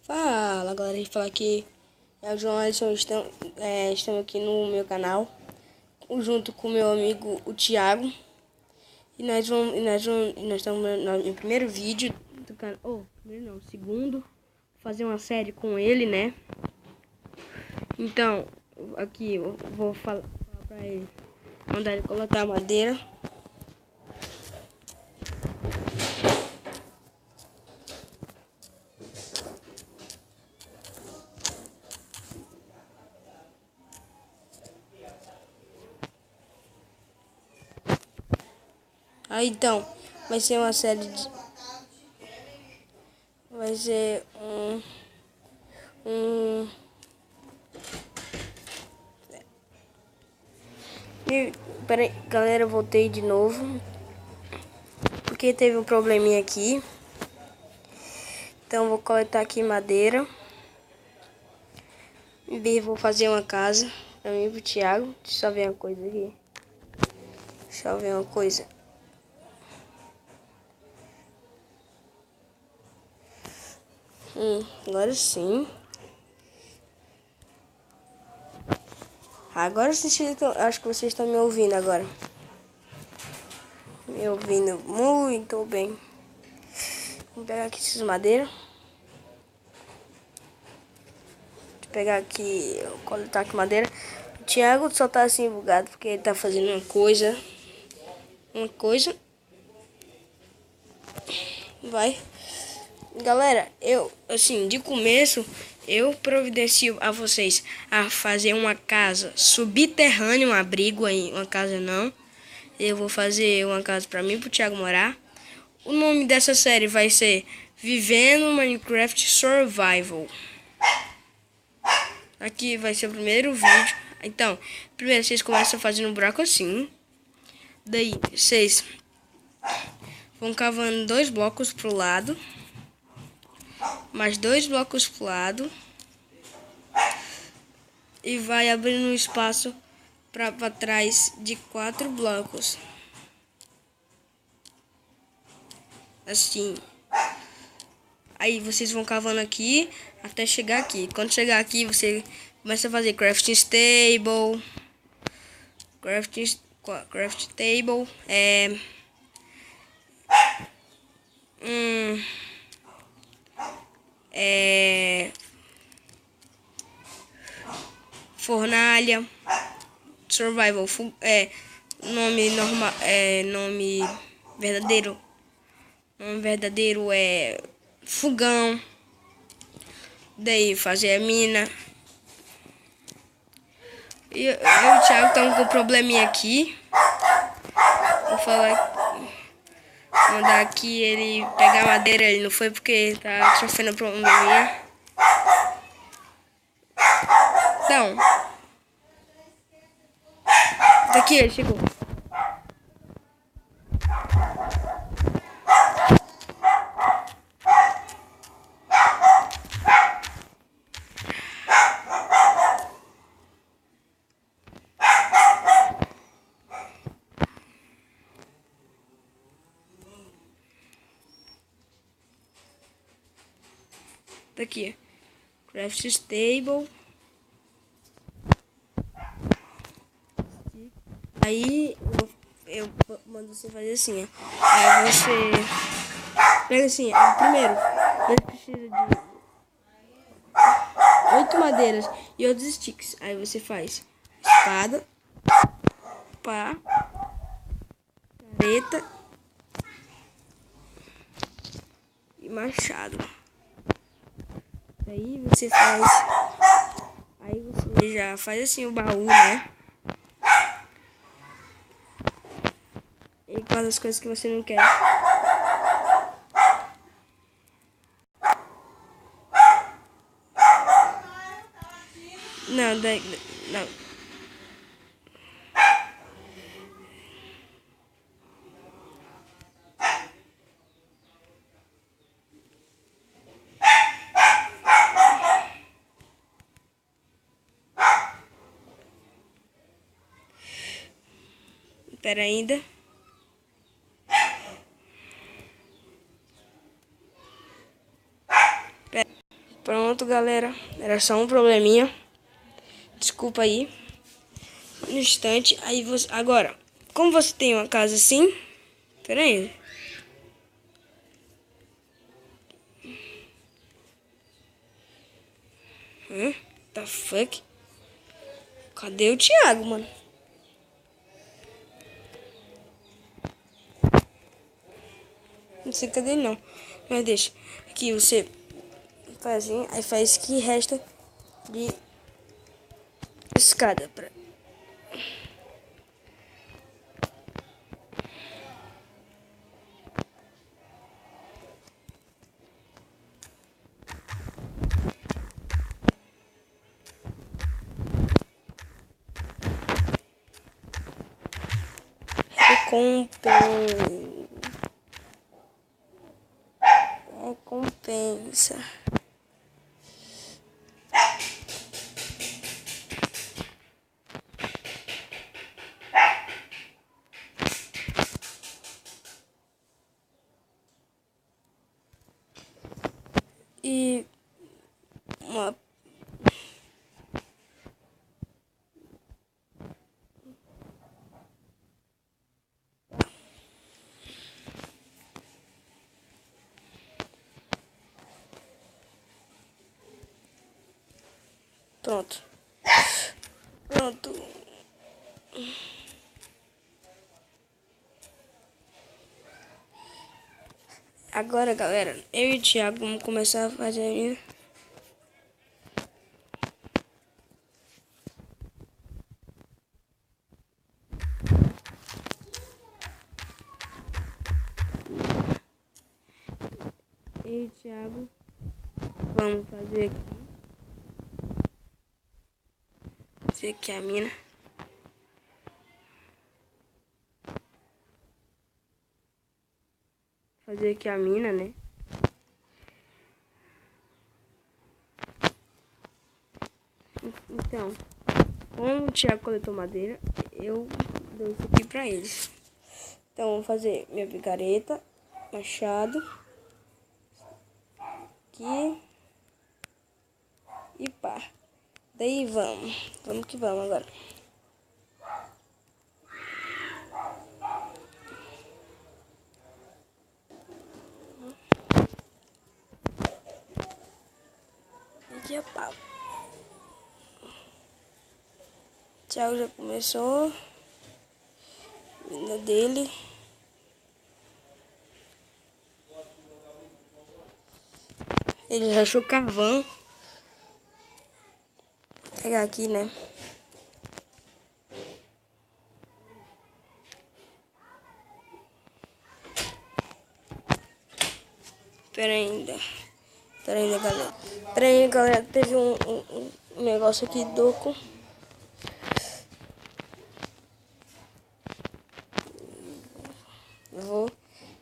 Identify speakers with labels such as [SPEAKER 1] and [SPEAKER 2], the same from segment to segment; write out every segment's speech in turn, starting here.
[SPEAKER 1] Fala galera, a gente fala aqui é o João Alisson, estamos aqui no meu canal junto com o meu amigo o Thiago e nós estamos no primeiro vídeo do canal, primeiro não, segundo, fazer uma série com ele, né? Então, aqui eu vou falar pra ele, mandar ele colocar a madeira. Aí então, vai ser uma série de... Vai ser Peraí, galera, eu voltei de novo porque teve um probleminha aqui. Então vou coletar aqui madeira e vou fazer uma casa pra mim e pro Thiago. Deixa eu ver uma coisa aqui. Deixa eu ver uma coisa. Agora sim. Agora acho que vocês estão me ouvindo agora. Me ouvindo muito bem. Vou pegar aqui essas madeiras. Vou pegar aqui, coletar aqui madeira. O Thiago só tá assim bugado porque ele tá fazendo uma coisa. Vai. Galera, eu, assim, de começo, eu providencio a vocês a fazer uma casa subterrânea, um abrigo aí, uma casa não. Eu vou fazer uma casa pra mim e pro Thiago morar. O nome dessa série vai ser Vivendo Minecraft Survival. Aqui vai ser o primeiro vídeo. Então, primeiro vocês começam fazendo um buraco assim. Daí, vocês vão cavando 2 blocos pro lado. Mais 2 blocos pro lado. E vai abrindo um espaço para trás de 4 blocos. Assim. Aí vocês vão cavando aqui até chegar aqui. Quando chegar aqui, você começa a fazer crafting table. Crafting table. Fornalha. Survival. Nome normal. Nome verdadeiro. Nome verdadeiro é fogão. Daí fazer a mina. E eu e o Thiago estamos com um probleminha aqui. Vou mandar aqui ele pegar madeira. Ele não foi porque tá sofrendo probleminha. Então, daqui ele chegou. Daqui, craft stable. Aí eu mando você fazer assim, ó. Aí você pega assim, primeiro ele precisa de 8 madeiras e outros sticks. Aí você faz espada, pá, careta e machado. Aí você faz. Aí você já faz assim o baú, né? E guarda as coisas que você não quer. Não, não. Espera ainda. Pronto, galera. Era só um probleminha. Desculpa aí. No instante. Aí você... Agora, como você tem uma casa assim... Pera aí. The fuck? Cadê o Thiago, mano? Não sei cadê ele não. Mas deixa. Aqui você faz assim, aí faz que resta de escada pra... Recompensa. E uma... Pronto. Pronto. Agora, galera, eu e o Thiago vamos começar a fazer... Eu e o Thiago vamos fazer aqui a mina. Fazer aqui a mina, né? Então, como o Thiago coletou madeira, eu dou isso aqui pra eles. Então, vou fazer minha picareta, machado, aqui e pá. Daí vamos que vamos agora. Aqui é pau. O Thiago já começou. Mina dele. Ele já achou carvão. Vou pegar aqui, né? Pera ainda, galera. Pera aí, galera. Teve um negócio aqui doco.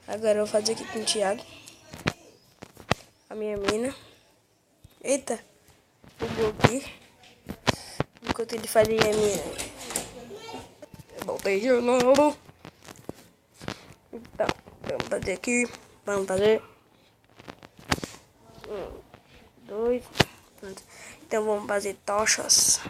[SPEAKER 1] Agora eu vou fazer aqui com o Thiago. A minha mina. Eita. Bugou aqui. Enquanto ele fazia a minha... Eu voltei de novo. Então, vamos fazer aqui. Vamos fazer... 1, 2, pronto. Então vamos fazer tochas.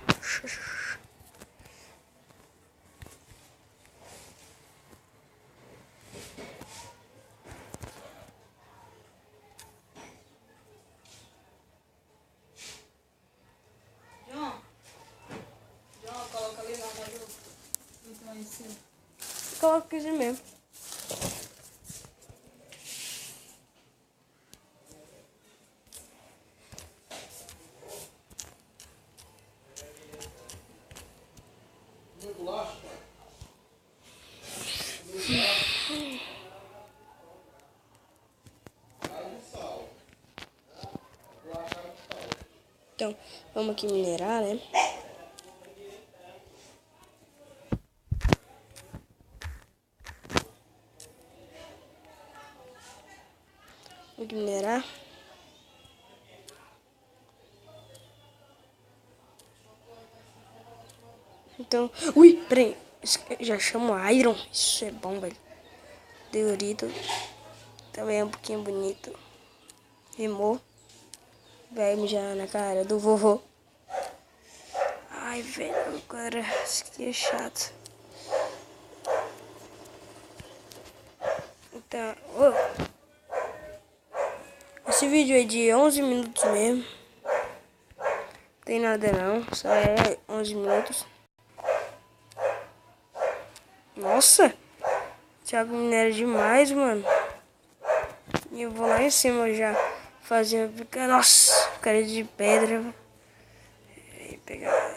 [SPEAKER 2] Coloca ali na do... Então aí sim.
[SPEAKER 1] Coloca isso mesmo. Então, vamos aqui minerar, né? Vamos aqui minerar. Então, ui, peraí. Já chamo Iron. Isso é bom, velho. Deurito. Também é um pouquinho bonito. Rimou. Vai mijar na cara do vovô. Ai, velho, agora isso aqui é chato. Então, esse vídeo é de 11 minutos mesmo. Não tem nada não, só é 11 minutos. Nossa, o Thiago minera demais, mano. E eu vou lá em cima já fazer, nossa, cara de pedra. E pegar.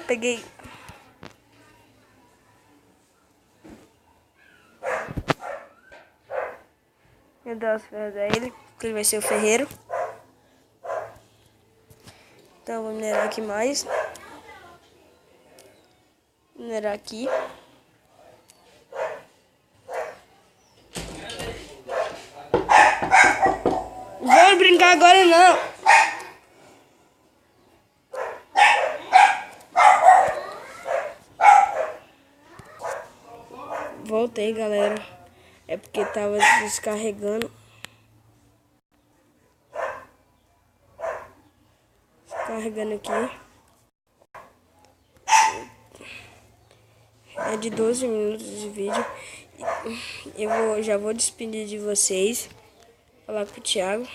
[SPEAKER 1] Peguei. Eu dou as ferras a ele, porque ele vai ser o ferreiro. Então vou minerar aqui mais. Minerar aqui. Vai brincar agora não. Voltei, galera. É porque tava descarregando. Descarregando aqui. É de 12 minutos de vídeo. Já vou despedir de vocês. Falar com o Thiago.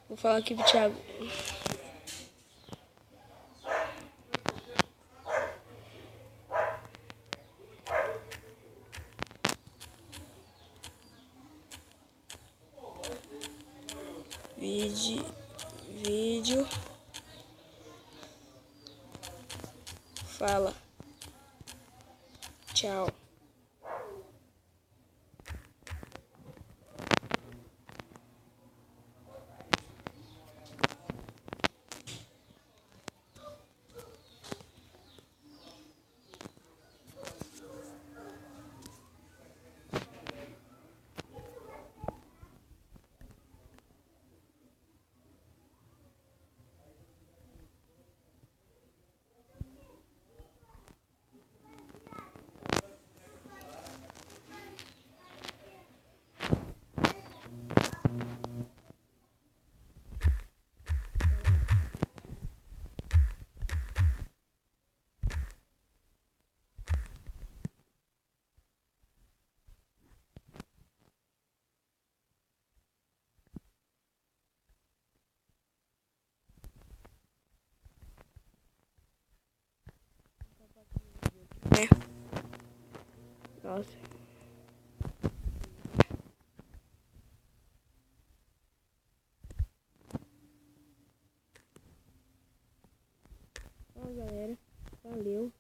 [SPEAKER 1] Vou falar aqui pro Thiago. Vídeo. Fala. Tchau. Nossa. Ó, galera. Valeu.